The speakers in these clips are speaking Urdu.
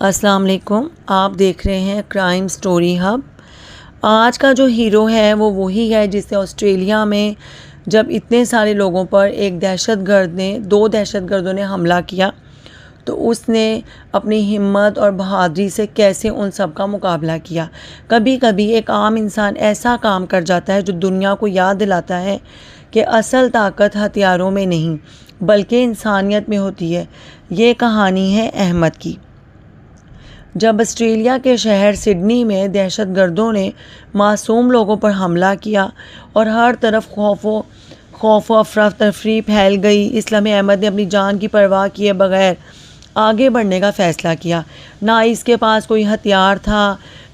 السلام علیکم، آپ دیکھ رہے ہیں کرائم سٹوری ہب۔ آج کا جو ہیرو ہے وہ وہی ہے جس سے آسٹریلیا میں جب اتنے سارے لوگوں پر دو دہشت گردوں نے حملہ کیا تو اس نے اپنی ہمت اور بہادری سے کیسے ان سب کا مقابلہ کیا۔ کبھی کبھی ایک عام انسان ایسا کام کر جاتا ہے جو دنیا کو یاد دلاتا ہے کہ اصل طاقت ہتھیاروں میں نہیں بلکہ انسانیت میں ہوتی ہے۔ یہ کہانی ہے احمد کی۔ جب آسٹریلیا کے شہر سڈنی میں دہشت گردوں نے معصوم لوگوں پر حملہ کیا اور ہر طرف خوف و افراتفری پھیل گئی، اس لمحے احمد نے اپنی جان کی پرواہ کیے بغیر آگے بڑھنے کا فیصلہ کیا۔ نہ اس کے پاس کوئی ہتھیار تھا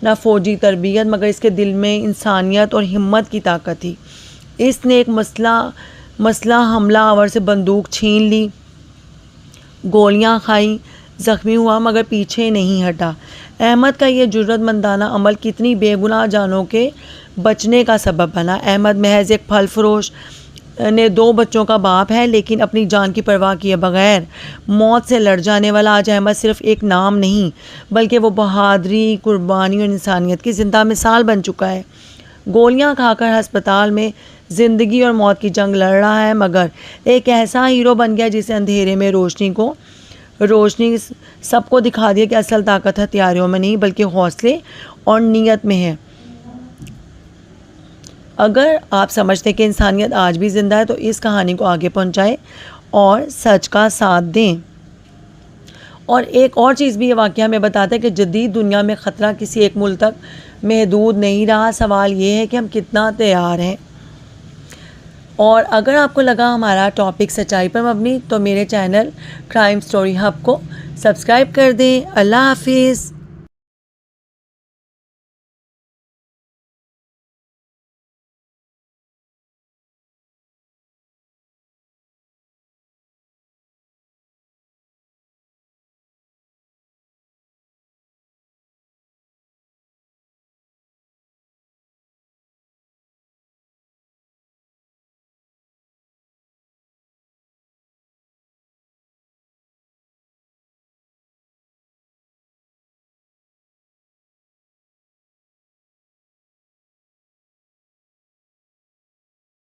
نہ فوجی تربیت، مگر اس کے دل میں انسانیت اور ہمت کی طاقت تھی۔ اس نے ایک مسلح حملہ آور سے بندوق چھین لی، گولیاں کھائیں، زخمی ہوا مگر پیچھے نہیں ہٹا۔ احمد کا یہ جرأت مندانہ عمل کتنی بے گناہ جانوں کے بچنے کا سبب بنا۔ احمد محض ایک پھل فروش نے 2 بچوں کا باپ ہے، لیکن اپنی جان کی پرواہ کیے بغیر موت سے لڑ جانے والا آج احمد صرف ایک نام نہیں بلکہ وہ بہادری، قربانی اور انسانیت کی زندہ مثال بن چکا ہے۔ گولیاں کھا کر ہسپتال میں زندگی اور موت کی جنگ لڑ رہا ہے، مگر ایک ایسا ہیرو بن گیا جسے اندھیرے میں روشنی سب کو دکھا دیا کہ اصل طاقت ہتھیاروں میں نہیں بلکہ حوصلے اور نیت میں ہے۔ اگر آپ سمجھتے کہ انسانیت آج بھی زندہ ہے تو اس کہانی کو آگے پہنچائیں اور سچ کا ساتھ دیں۔ اور ایک اور چیز بھی یہ واقعہ ہمیں بتاتا ہے کہ جدید دنیا میں خطرہ کسی ایک ملک تک محدود نہیں رہا، سوال یہ ہے کہ ہم کتنا تیار ہیں۔ اور اگر آپ کو لگا ہمارا ٹاپک سچائی پر مبنی تو میرے چینل کرائم سٹوری ہب کو سبسکرائب کر دیں۔ اللہ حافظ۔